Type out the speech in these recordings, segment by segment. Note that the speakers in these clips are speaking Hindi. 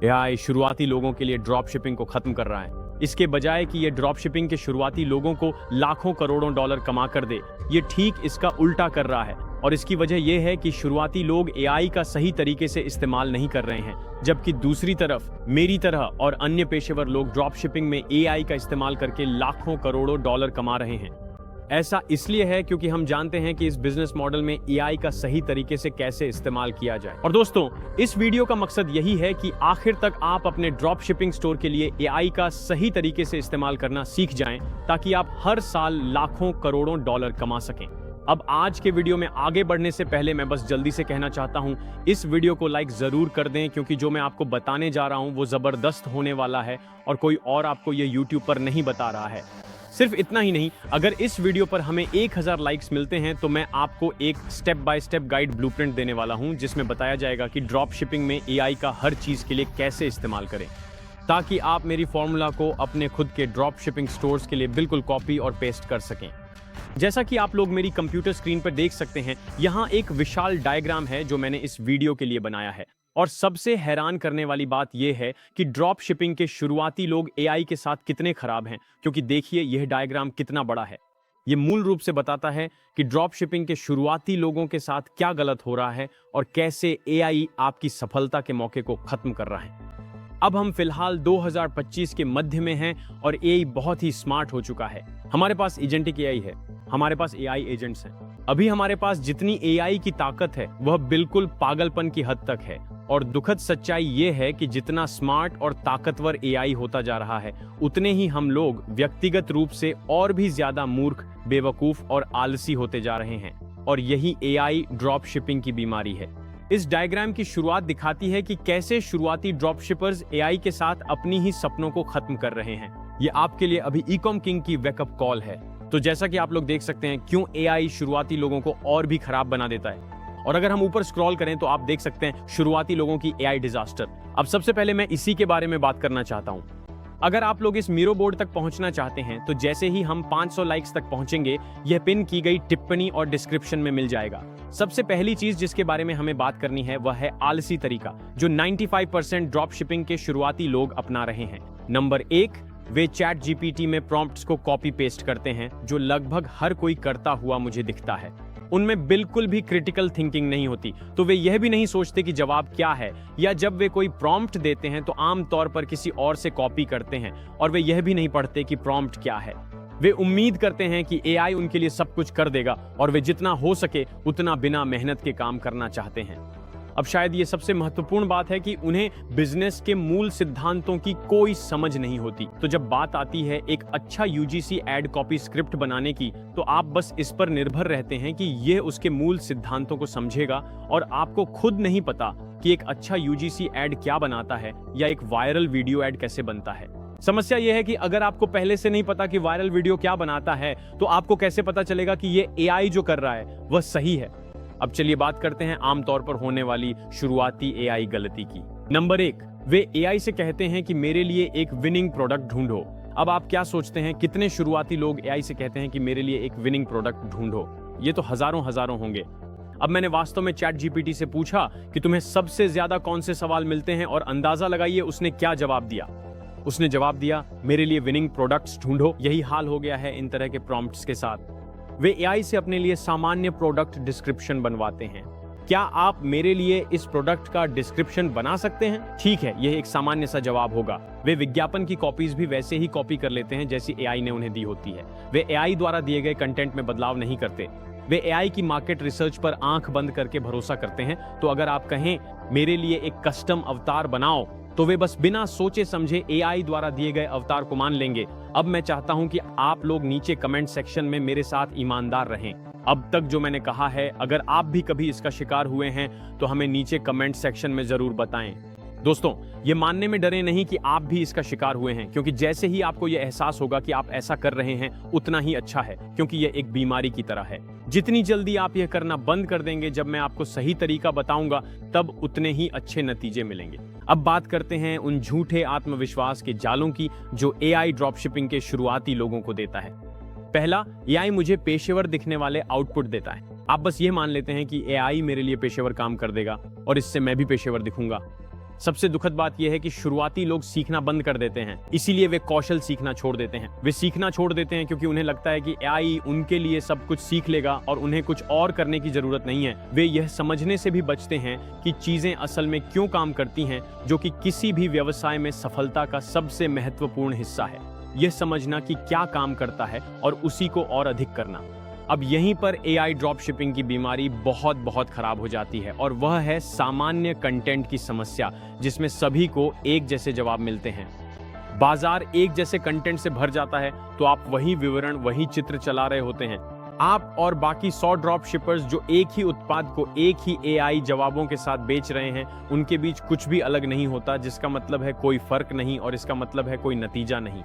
एआई शुरुआती लोगों के लिए ड्रॉप शिपिंग को खत्म कर रहा है। इसके बजाय कि ये ड्रॉप शिपिंग के शुरुआती लोगों को लाखों करोड़ों डॉलर कमा कर दे, ये ठीक इसका उल्टा कर रहा है। और इसकी वजह यह है कि शुरुआती लोग एआई का सही तरीके से इस्तेमाल नहीं कर रहे हैं, जबकि दूसरी तरफ मेरी तरह और अन्य पेशेवर लोग ड्रॉप शिपिंग में एआई का इस्तेमाल करके लाखों करोड़ों डॉलर कमा रहे हैं। ऐसा इसलिए है क्योंकि हम जानते हैं कि इस बिजनेस मॉडल में एआई का सही तरीके से कैसे इस्तेमाल किया जाए। और दोस्तों, इस वीडियो का मकसद यही है कि आखिर तक आप अपने ड्रॉप शिपिंग स्टोर के लिए एआई का सही तरीके से इस्तेमाल करना सीख जाएं, ताकि आप हर साल लाखों करोड़ों डॉलर कमा सकें। अब आज के वीडियो में आगे बढ़ने से पहले मैं बस जल्दी से कहना चाहता हूं, इस वीडियो को लाइक जरूर कर दें, क्योंकि जो मैं आपको बताने जा रहा हूं वो जबरदस्त होने वाला है और कोई और आपको ये यूट्यूब पर नहीं बता रहा है। सिर्फ इतना ही नहीं, अगर इस वीडियो पर हमें 1000 लाइक्स मिलते हैं तो मैं आपको एक step by step guide blueprint देने वाला हूं, जिसमें बताया जाएगा कि ड्रॉप शिपिंग में एआई का हर चीज के लिए कैसे इस्तेमाल करें, ताकि आप मेरी फॉर्मूला को अपने खुद के ड्रॉप शिपिंग स्टोर्स के लिए बिल्कुल कॉपी और पेस्ट कर सकें। जैसा कि आप लोग मेरी कंप्यूटर स्क्रीन पर देख सकते हैं, यहाँ एक विशाल डायग्राम है जो मैंने इस वीडियो के लिए बनाया है। और सबसे हैरान करने वाली बात यह है कि ड्रॉप शिपिंग के शुरुआती लोग एआई के साथ कितने खराब हैं, क्योंकि देखिए यह डायग्राम कितना बड़ा है। यह मूल रूप से बताता है कि ड्रॉप शिपिंग के शुरुआती लोगों के साथ क्या गलत हो रहा है और कैसे एआई आपकी सफलता के मौके को खत्म कर रहा है। अब हम फिलहाल 2025 के मध्य में हैं और एआई बहुत ही स्मार्ट हो चुका है। हमारे पास एजेंटिक एआई है, हमारे पास एआई एजेंट्स हैं। अभी हमारे पास जितनी एआई की ताकत है वह बिल्कुल पागलपन की हद तक है। और दुखद सच्चाई ये है कि जितना स्मार्ट और ताकतवर एआई होता जा रहा है, उतने ही हम लोग व्यक्तिगत रूप से और भी ज्यादा मूर्ख, बेवकूफ और आलसी होते जा रहे हैं। और यही एआई ड्रॉप शिपिंग की बीमारी है। इस डायग्राम की शुरुआत दिखाती है कि कैसे शुरुआती ड्रॉप शिपर्स एआई के साथ अपनी ही सपनों को खत्म कर रहे हैं। ये आपके लिए अभी ई-कॉम किंग की वेकअप कॉल है। तो जैसा कि आप लोग देख सकते हैं, क्यों एआई शुरुआती लोगों को और भी खराब बना देता है। और अगर हम ऊपर स्क्रॉल करें तो आप देख सकते हैं शुरुआती लोगों की एआई डिजास्टर। अब सबसे पहले मैं इसी के बारे में बात करना चाहता हूं। अगर आप लोग इस मीरो बोर्ड तक पहुंचना चाहते हैं तो जैसे ही हम 500 लाइक्स तक पहुंचेंगे, यह पिन की गई टिप्पणी और डिस्क्रिप्शन में मिल जाएगा। सबसे पहली चीज जिसके बारे में हमें बात करनी है वह है आलसी तरीका, जो 95% ड्रॉप शिपिंग के शुरुआती लोग अपना रहे हैं। नंबर 1, वे चैट जीपीटी में प्रॉम्प्ट्स को कॉपी पेस्ट करते हैं, जो लगभग हर कोई करता हुआ मुझे दिखता है। उनमें बिल्कुल भी क्रिटिकल थिंकिंग नहीं होती, तो वे यह भी नहीं सोचते कि जवाब क्या है, या जब वे कोई प्रॉम्प्ट देते हैं तो आमतौर पर किसी और से कॉपी करते हैं और वे यह भी नहीं पढ़ते कि प्रॉम्प्ट क्या है। वे उम्मीद करते हैं कि एआई उनके लिए सब कुछ कर देगा और वे जितना हो सके उतना बिना मेहनत के काम करना चाहते हैं। अब शायद ये सबसे महत्वपूर्ण बात है कि उन्हें बिजनेस के मूल सिद्धांतों की कोई समझ नहीं होती। तो जब बात आती है एक अच्छा यूजीसी एड कॉपी स्क्रिप्ट बनाने की, तो आप बस इस पर निर्भर रहते हैं कि यह उसके मूल सिद्धांतों को समझेगा, और आपको खुद नहीं पता कि एक अच्छा यूजीसी एड क्या बनाता है या एक वायरल वीडियो एड कैसे बनता है। समस्या यह है कि अगर आपको पहले से नहीं पता कि वायरल वीडियो क्या बनाता है, तो आपको कैसे पता चलेगा कि यह एआई जो कर रहा है वह सही है। अब चलिए बात करते हैं आमतौर पर होने वाली शुरुआती एआई गलती की। नंबर 1, वे एआई से कहते हैं कि मेरे लिए एक विनिंग प्रोडक्ट ढूंढो। अब आप क्या सोचते हैं, कितने शुरुआती लोग एआई से कहते हैं कि मेरे लिए एक विनिंग प्रोडक्ट ढूंढो? ये तो हजारों होंगे। अब मैंने वास्तव में चैट जीपीटी से पूछा कि तुम्हें सबसे ज्यादा कौन से सवाल मिलते हैं, और अंदाजा लगाइए उसने क्या जवाब दिया। उसने जवाब दिया, मेरे लिए विनिंग प्रोडक्ट्स ढूंढो। यही हाल हो गया है इन तरह के प्रॉम्प्ट्स के साथ। वे एआई से अपने लिए सामान्य प्रोडक्ट डिस्क्रिप्शन बनवाते हैं। क्या आप मेरे लिए इस प्रोडक्ट का डिस्क्रिप्शन बना सकते हैं? ठीक है, यह एक सामान्य सा जवाब होगा। वे विज्ञापन की कॉपीज भी वैसे ही कॉपी कर लेते हैं जैसी एआई ने उन्हें दी होती है। वे एआई द्वारा दिए गए कंटेंट में बदलाव नहीं करते। वे एआई की मार्केट रिसर्च पर आंख बंद करके भरोसा करते हैं। तो अगर आप कहें मेरे लिए एक कस्टम अवतार बनाओ, तो वे बस बिना सोचे समझे एआई द्वारा दिए गए अवतार को मान लेंगे। अब मैं चाहता हूं कि आप लोग नीचे कमेंट सेक्शन में मेरे साथ ईमानदार रहें। अब तक जो मैंने कहा है, अगर आप भी कभी इसका शिकार हुए हैं तो हमें नीचे कमेंट सेक्शन में जरूर बताएं। दोस्तों, ये मानने में डरे नहीं कि आप भी इसका शिकार हुए हैं, क्योंकि जैसे ही आपको यह एहसास होगा कि आप ऐसा कर रहे हैं, उतना ही अच्छा है, क्योंकि यह एक बीमारी की तरह है। जितनी जल्दी आप यह करना बंद कर देंगे जब मैं आपको सही तरीका बताऊंगा, तब उतने ही अच्छे नतीजे मिलेंगे। अब बात करते हैं उन झूठे आत्मविश्वास के जालों की जो एआई ड्रॉप शिपिंग के शुरुआती लोगों को देता है। पहला, एआई मुझे पेशेवर दिखने वाले आउटपुट देता है। आप बस ये मान लेते हैं कि एआई मेरे लिए पेशेवर काम कर देगा और इससे मैं भी पेशेवर दिखूंगा। सबसे दुखद बात यह है कि शुरुआती लोग सीखना बंद कर देते हैं, इसीलिए वे कौशल सीखना छोड़ देते हैं। वे सीखना छोड़ देते हैं क्योंकि उन्हें लगता है कि एआई उनके लिए सब कुछ सीख लेगा और उन्हें कुछ और करने की जरूरत नहीं है। वे यह समझने से भी बचते हैं कि चीजें असल में क्यों काम करती हैं, जो कि किसी भी व्यवसाय में सफलता का सबसे महत्वपूर्ण हिस्सा है। यह समझना कि क्या काम करता है और उसी को और अधिक करना। अब यहीं पर एआई ड्रॉप शिपिंग की बीमारी बहुत खराब हो जाती है, और वह है सामान्य कंटेंट की समस्या, जिसमें सभी को एक जैसे जवाब मिलते हैं। बाजार एक जैसे कंटेंट से भर जाता है, तो आप वही विवरण, वही चित्र चला रहे होते हैं। आप और बाकी 100 ड्रॉप शिपर्स जो एक ही उत्पाद को एक ही एआई जवाबों के साथ बेच रहे हैं, उनके बीच कुछ भी अलग नहीं होता, जिसका मतलब है कोई फर्क नहीं, और इसका मतलब है कोई नतीजा नहीं।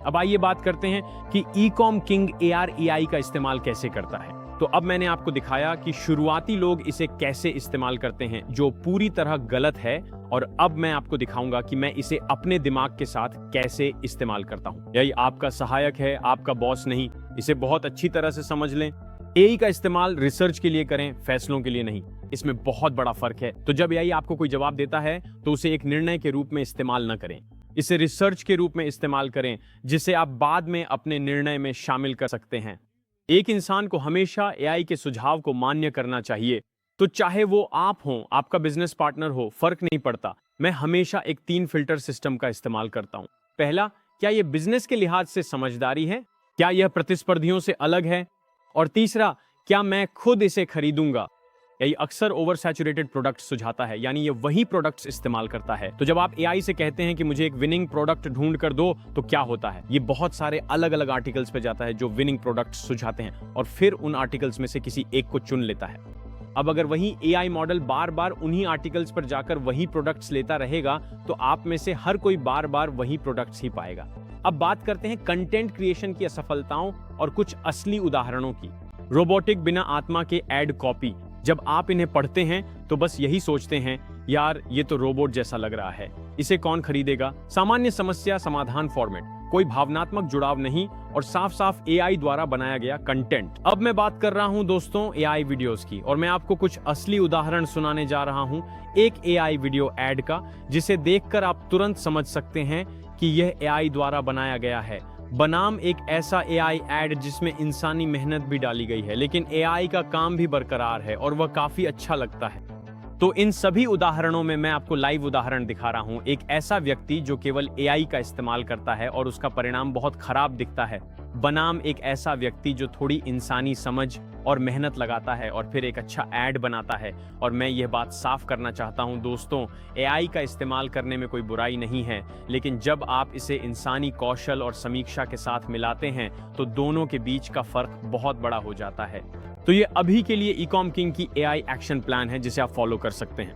अब आइए बात करते हैं कि ई-कॉम किंग AR/AI का इस्तेमाल कैसे करता है। तो अब मैंने आपको दिखाया कि शुरुआती लोग इसे कैसे इस्तेमाल करते हैं, जो पूरी तरह गलत है, और अब मैं आपको दिखाऊंगा कि मैं इसे अपने दिमाग के साथ कैसे इस्तेमाल करता हूं। यही आपका सहायक है, आपका बॉस नहीं। इसे बहुत अच्छी तरह से समझ लें। एआई का इस्तेमाल रिसर्च के लिए करें, फैसलों के लिए नहीं। इसमें बहुत बड़ा फर्क है। तो जब एआई आपको कोई जवाब देता है, तो उसे एक निर्णय के रूप में इस्तेमाल न करें। इसे रिसर्च के रूप में इस्तेमाल करें, जिसे आप बाद में अपने निर्णय में शामिल कर सकते हैं। एक इंसान को हमेशा एआई के सुझाव को मान्य करना चाहिए। तो चाहे वो आप हो, आपका बिजनेस पार्टनर हो, फर्क नहीं पड़ता। मैं हमेशा एक 3 फिल्टर सिस्टम का इस्तेमाल करता हूं। पहला, क्या यह बिजनेस के लिहाज से समझदारी है? क्या यह प्रतिस्पर्धियों से अलग है? और तीसरा, क्या मैं खुद इसे खरीदूंगा? यही अक्सर ओवर सैचुरेटेड प्रोडक्ट्स सुझाता है, यानी ये वही प्रोडक्ट्स इस्तेमाल करता है। तो जब आप एआई से कहते हैं कि मुझे एक विनिंग प्रोडक्ट ढूंढ कर दो, तो क्या होता है? ये बहुत सारे अलग अलग आर्टिकल्स पे जाता है जो विनिंग प्रोडक्ट्स सुझाते हैं, और फिर उन आर्टिकल्स में से किसी एक को चुन लेता है। अब अगर वही एआई मॉडल बार बार उन्हीं आर्टिकल्स पर जाकर वही प्रोडक्ट्स लेता रहेगा, तो आप में से हर कोई बार बार वही प्रोडक्ट्स ही पाएगा। अब बात करते हैं कंटेंट क्रिएशन की असफलताओं और कुछ असली उदाहरणों की। रोबोटिक बिना आत्मा के एड कॉपी। जब आप इन्हें पढ़ते हैं तो बस यही सोचते हैं, यार ये तो रोबोट जैसा लग रहा है, इसे कौन खरीदेगा? सामान्य समस्या समाधान फॉर्मेट, कोई भावनात्मक जुड़ाव नहीं, और साफ साफ एआई द्वारा बनाया गया कंटेंट। अब मैं बात कर रहा हूं दोस्तों एआई वीडियोस की, और मैं आपको कुछ असली उदाहरण सुनाने जा रहा हूं एक एआई वीडियो एड का, जिसे देखकर आप तुरंत समझ सकते हैं कि यह एआई द्वारा बनाया गया है। बनाम एक ऐसा एआई एड जिसमें इंसानी मेहनत भी डाली गई है, लेकिन एआई का काम भी बरकरार है, और वह काफी अच्छा लगता है। तो इन सभी उदाहरणों में मैं आपको लाइव उदाहरण दिखा रहा हूं, एक ऐसा व्यक्ति जो केवल एआई का इस्तेमाल करता है और उसका परिणाम बहुत खराब दिखता है, बनाम एक ऐसा व्यक्ति जो थोड़ी इंसानी समझ और मेहनत लगाता है और फिर एक अच्छा ऐड बनाता है। और मैं यह बात साफ करना चाहता हूं दोस्तों, एआई का इस्तेमाल करने में कोई बुराई नहीं है, लेकिन जब आप इसे इंसानी कौशल और समीक्षा के साथ मिलाते हैं, तो दोनों के बीच का फर्क बहुत बड़ा हो जाता है। तो ये अभी के लिए ई-कॉम किंग की एआई एक्शन प्लान है, जिसे आप फॉलो कर सकते हैं।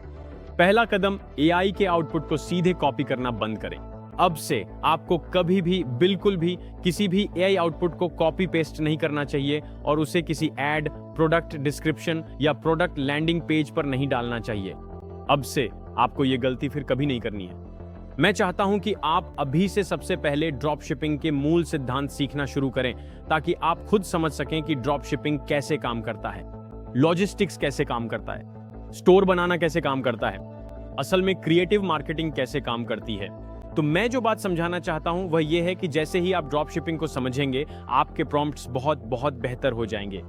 पहला कदम, एआई के आउटपुट को सीधे कॉपी करना बंद करें। अब से आपको कभी भी, बिल्कुल भी, किसी भी एआई आउटपुट को कॉपी पेस्ट नहीं करना चाहिए, और उसे किसी एड, प्रोडक्ट डिस्क्रिप्शन या प्रोडक्ट लैंडिंग पेज पर नहीं डालना चाहिए। अब से आपको ये गलती फिर कभी नहीं करनी है। मैं चाहता हूं कि आप अभी से सबसे पहले ड्रॉप शिपिंग के मूल सिद्धांत सीखना शुरू करें, ताकि आप खुद समझ सकें कि ड्रॉप शिपिंग कैसे काम करता है, लॉजिस्टिक्स कैसे काम करता है, स्टोर बनाना कैसे काम करता है, असल में क्रिएटिव मार्केटिंग कैसे काम करती है। तो मैं जो बात समझाना चाहता हूं वह यह है कि जैसे ही आप ड्रॉप शिपिंग को समझेंगे, आपके प्रॉम्प्ट्स बहुत बेहतर हो जाएंगे।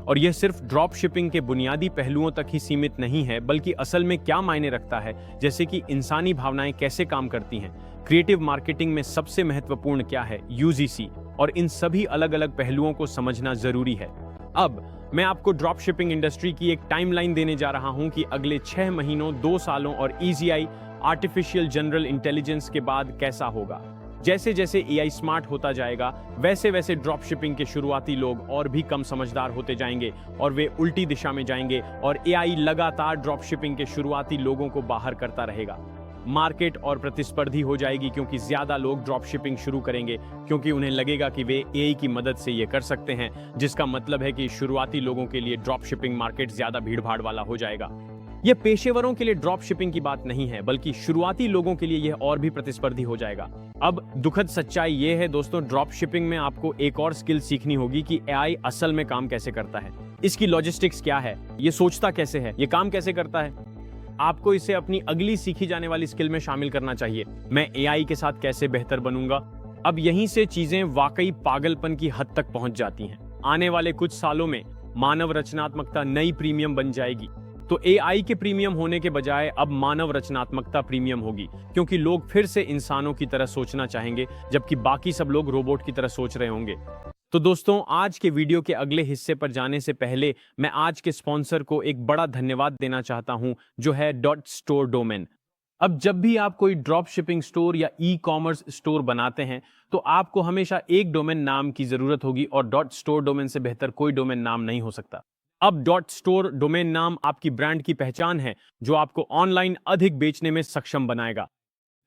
और यह सिर्फ ड्रॉप शिपिंग के बुनियादी पहलुओं तक ही सीमित नहीं है, बल्कि असल में क्या मायने रखता है, जैसे कि इंसानी भावनाएं कैसे काम करती हैं, क्रिएटिव मार्केटिंग में सबसे महत्वपूर्ण क्या है, यूजीसी, और इन सभी अलग अलग पहलुओं को समझना जरूरी है। अब मैं आपको ड्रॉप शिपिंग इंडस्ट्री की एक टाइमलाइन देने जा रहा हूं कि अगले 6 महीनों, 2 सालों और ईजीआई आर्टिफिशियल जनरल इंटेलिजेंस के बाद कैसा होगा। जैसे जैसे एआई स्मार्ट होता जाएगा, वैसे वैसे ड्रॉप शिपिंग के शुरुआती लोग और भी कम समझदार होते जाएंगे, और वे उल्टी दिशा में जाएंगे, और एआई लगातार ड्रॉप शिपिंग के शुरुआती लोगों को बाहर करता रहेगा। मार्केट और प्रतिस्पर्धी हो जाएगी, क्योंकि ज्यादा लोग ड्रॉप शिपिंग शुरू करेंगे, क्योंकि उन्हें लगेगा कि वे एआई की मदद से ये कर सकते हैं, जिसका मतलब है कि शुरुआती लोगों के लिए ड्रॉप शिपिंग मार्केट ज्यादा भीड़-भाड़ वाला हो जाएगा। यह पेशेवरों के लिए ड्रॉप शिपिंग की बात नहीं है, बल्कि शुरुआती लोगों के लिए यह और भी प्रतिस्पर्धी हो जाएगा। अब दुखद सच्चाई यह है दोस्तों, ड्रॉप शिपिंग में आपको एक और स्किल सीखनी होगी कि एआई असल में काम कैसे करता है, इसकी लॉजिस्टिक्स क्या है, ये सोचता कैसे है, ये काम कैसे करता है। आपको इसे अपनी अगली सीखी जाने वाली स्किल में शामिल करना चाहिए। मैं एआई के साथ कैसे बेहतर बनूंगा। अब यहीं से चीजें वाकई पागलपन की हद तक पहुंच जाती हैं। आने वाले कुछ सालों में मानव रचनात्मकता नई प्रीमियम बन जाएगी। तो एआई के प्रीमियम होने के बजाय अब मानव रचनात्मकता प्रीमियम होगी, क्योंकि लोग फिर से इंसानों की तरह सोचना चाहेंगे, जबकि बाकी सब लोग रोबोट की तरह सोच रहे होंगे। तो दोस्तों, आज के वीडियो के अगले हिस्से पर जाने से पहले मैं आज के स्पॉन्सर को एक बड़ा धन्यवाद देना चाहता हूं, जो है डॉट स्टोर डोमेन। अब जब भी आप कोई ड्रॉप शिपिंग स्टोर या ई कॉमर्स स्टोर बनाते हैं, तो आपको हमेशा एक डोमेन नाम की जरूरत होगी, और डॉट स्टोर डोमेन से बेहतर कोई डोमेन नाम नहीं हो सकता। अब डॉट स्टोर डोमेन नाम आपकी ब्रांड की पहचान है, जो आपको ऑनलाइन अधिक बेचने में सक्षम बनाएगा।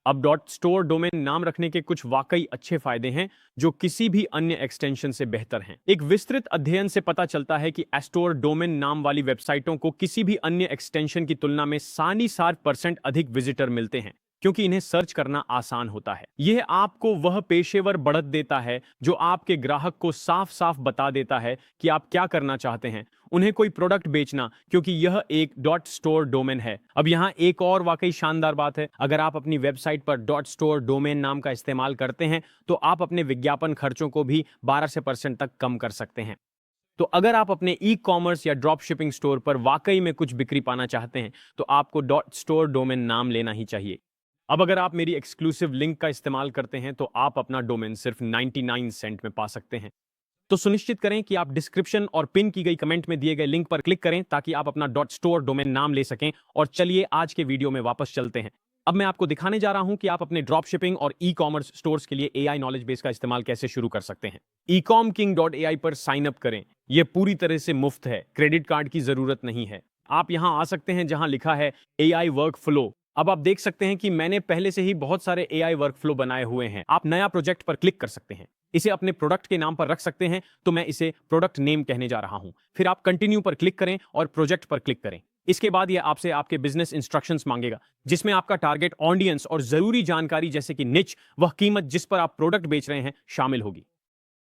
अब डॉट स्टोर डोमेन नाम रखने के कुछ वाकई अच्छे फायदे हैं, जो किसी भी अन्य एक्सटेंशन से बेहतर हैं। एक विस्तृत अध्ययन से पता चलता है कि एस्टोर डोमेन नाम वाली वेबसाइटों को किसी भी अन्य एक्सटेंशन की तुलना में 60% अधिक विजिटर मिलते हैं, क्योंकि इन्हें सर्च करना आसान होता है। यह आपको वह पेशेवर बढ़त देता है जो आपके ग्राहक को साफ साफ बता देता है कि आप क्या करना चाहते हैं, उन्हें कोई प्रोडक्ट बेचना, क्योंकि यह एक डॉट स्टोर डोमेन है। अब यहाँ एक और वाकई शानदार बात है, अगर आप अपनी वेबसाइट पर डॉट स्टोर डोमेन नाम का इस्तेमाल करते हैं, तो आप अपने विज्ञापन खर्चों को भी 12% तक कम कर सकते हैं। तो अगर आप अपने ई कॉमर्स या ड्रॉप शिपिंग स्टोर पर वाकई में कुछ बिक्री पाना चाहते हैं, तो आपको डॉट स्टोर डोमेन नाम लेना ही चाहिए। अब अगर आप मेरी एक्सक्लूसिव लिंक का इस्तेमाल करते हैं, तो आप अपना डोमेन सिर्फ 99 सेंट में पा सकते हैं। तो सुनिश्चित करें कि आप डिस्क्रिप्शन और पिन की गई कमेंट में दिए गए लिंक पर क्लिक करें, ताकि आप अपना डॉट स्टोर डोमेन नाम ले सकें। और चलिए आज के वीडियो में वापस चलते हैं। अब मैं आपको दिखाने जा रहा हूं कि आप अपने ड्रॉप शिपिंग और ई कॉमर्स स्टोर्स के लिए एआई नॉलेज बेस का इस्तेमाल कैसे शुरू कर सकते हैं। ecomking.ai पर साइन अप करें। यह पूरी तरह से मुफ्त है, क्रेडिट कार्ड की जरूरत नहीं है। आप यहां आ सकते हैं जहां लिखा है एआई वर्क फ्लो। अब आप देख सकते हैं कि मैंने पहले से ही बहुत सारे एआई वर्कफ्लो बनाए हुए हैं। आप नया प्रोजेक्ट पर क्लिक कर सकते हैं, इसे अपने प्रोडक्ट के नाम पर रख सकते हैं, तो मैं इसे प्रोडक्ट नेम कहने जा रहा हूं। फिर आप कंटिन्यू पर क्लिक करें और प्रोजेक्ट पर क्लिक करें। इसके बाद यह आपसे आपके बिजनेस इंस्ट्रक्शंस मांगेगा, जिसमें आपका टारगेट ऑडियंस और जरूरी जानकारी जैसे कि निच, वह कीमत जिस पर आप प्रोडक्ट बेच रहे हैं, शामिल होगी।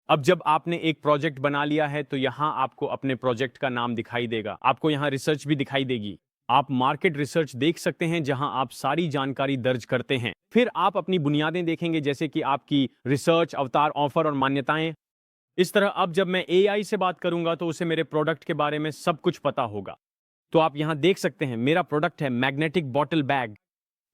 अब जब आपने एक प्रोजेक्ट बना लिया है, तो यहां आपको अपने प्रोजेक्ट का नाम दिखाई देगा। आपको यहां रिसर्च भी दिखाई देगी। आप मार्केट रिसर्च देख सकते हैं, जहां आप सारी जानकारी दर्ज करते हैं। फिर आप अपनी बुनियादें देखेंगे, जैसे कि आपकी रिसर्च, अवतार, ऑफर और मान्यताएं। इस तरह अब जब मैं एआई से बात करूंगा, तो उसे मेरे प्रोडक्ट के बारे में सब कुछ पता होगा। तो आप यहां देख सकते हैं, मेरा प्रोडक्ट है मैग्नेटिक बॉटल बैग।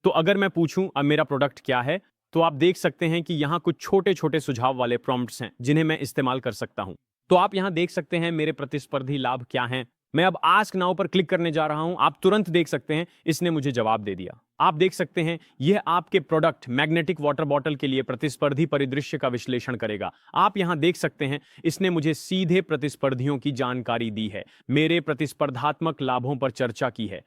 तो अगर मैं पूछूं अब मेरा प्रोडक्ट क्या है, तो आप देख सकते हैं कि यहां कुछ छोटे छोटे सुझाव वाले प्रॉम्प्ट्स हैं, जिन्हें मैं इस्तेमाल कर सकता हूं। तो आप यहां देख सकते हैं मेरे प्रतिस्पर्धी लाभ क्या हैं। मैं अब आस्क नाउ पर क्लिक करने जा रहा हूं। आप तुरंत देख सकते हैं इसने मुझे जवाब दे दिया। आप देख सकते हैं यह आपके प्रोडक्ट मैग्नेटिक वाटर बॉटल के लिए प्रतिस्पर्धी परिदृश्य का विश्लेषण करेगा। आप यहां देख सकते हैं इसने मुझे सीधे प्रतिस्पर्धियों की जानकारी दी है, मेरे प्रतिस्पर्धात्मक लाभों पर चर्चा की है।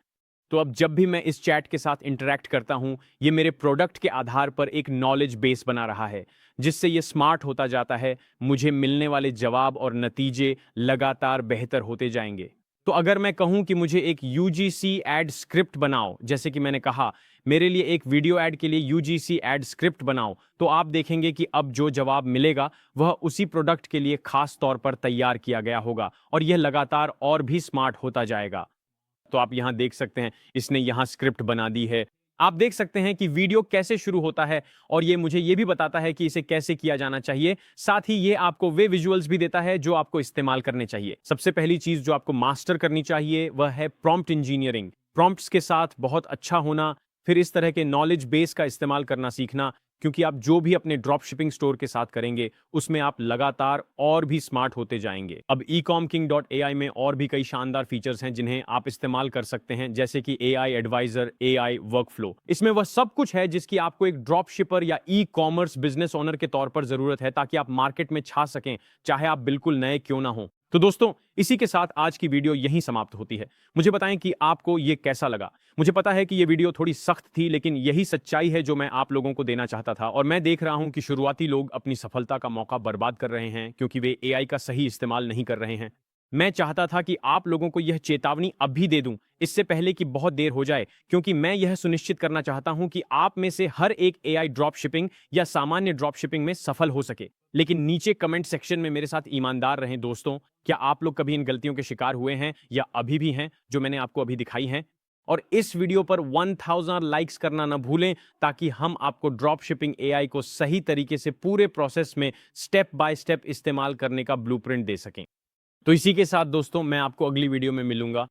तो अब जब भी मैं इस चैट के साथ इंटरैक्ट करता हूं, ये मेरे प्रोडक्ट के आधार पर एक नॉलेज बेस बना रहा है, जिससे ये स्मार्ट होता जाता है। मुझे मिलने वाले जवाब और नतीजे लगातार बेहतर होते जाएंगे। तो अगर मैं कहूं कि मुझे एक यूजीसी एड स्क्रिप्ट बनाओ, जैसे कि मैंने कहा मेरे लिए एक वीडियो ऐड के लिए यूजीसी एड स्क्रिप्ट बनाओ, तो आप देखेंगे कि अब जो जवाब मिलेगा वह उसी प्रोडक्ट के लिए खास तौर पर तैयार किया गया होगा, और यह लगातार और भी स्मार्ट होता जाएगा। तो आप यहां देख सकते हैं इसने यहां स्क्रिप्ट बना दी है। आप देख सकते हैं कि वीडियो कैसे शुरू होता है, और ये मुझे ये भी बताता है कि इसे कैसे किया जाना चाहिए। साथ ही ये आपको वे विजुअल्स भी देता है जो आपको इस्तेमाल करने चाहिए। सबसे पहली चीज जो आपको मास्टर करनी चाहिए वह है प्रॉम्प्ट इंजीनियरिंग। प्रॉम्प्ट्स के साथ बहुत अच्छा होना, फिर इस तरह के नॉलेज बेस का इस्तेमाल करना सीखना, क्योंकि आप जो भी अपने ड्रॉप शिपिंग स्टोर के साथ करेंगे, उसमें आप लगातार और भी स्मार्ट होते जाएंगे। अब ecomking.ai में और भी कई शानदार फीचर्स हैं जिन्हें आप इस्तेमाल कर सकते हैं, जैसे कि एआई एडवाइजर, एआई वर्कफ्लो। इसमें वह सब कुछ है जिसकी आपको एक ड्रॉप शिपर या ई कॉमर्स बिजनेस ओनर के तौर पर जरूरत है, ताकि आप मार्केट में छा सकें, चाहे आप बिल्कुल नए क्यों ना हो। तो दोस्तों, इसी के साथ आज की वीडियो यहीं समाप्त होती है। मुझे बताएं कि आपको ये कैसा लगा। मुझे पता है कि ये वीडियो थोड़ी सख्त थी, लेकिन यही सच्चाई है जो मैं आप लोगों को देना चाहता था। और मैं देख रहा हूं कि शुरुआती लोग अपनी सफलता का मौका बर्बाद कर रहे हैं, क्योंकि वे एआई का सही इस्तेमाल नहीं कर रहे हैं। मैं चाहता था कि आप लोगों को यह चेतावनी अब भी दे दूं, इससे पहले कि बहुत देर हो जाए, क्योंकि मैं यह सुनिश्चित करना चाहता हूं कि आप में से हर एक एआई ड्रॉप शिपिंग या सामान्य ड्रॉप शिपिंग में सफल हो सके। लेकिन नीचे कमेंट सेक्शन में मेरे साथ ईमानदार रहें दोस्तों। क्या आप लोग कभी इन गलतियों के शिकार हुए हैं या अभी भी हैं जो मैंने आपको अभी दिखाई हैं? और इस वीडियो पर 1000 लाइक्स करना ना भूलें ताकि हम आपको ड्रॉप शिपिंग एआई को सही तरीके से पूरे प्रोसेस में स्टेप बाय स्टेप इस्तेमाल करने का ब्लूप्रिंट दे सकें। तो इसी के साथ दोस्तों मैं आपको अगली वीडियो में मिलूंगा।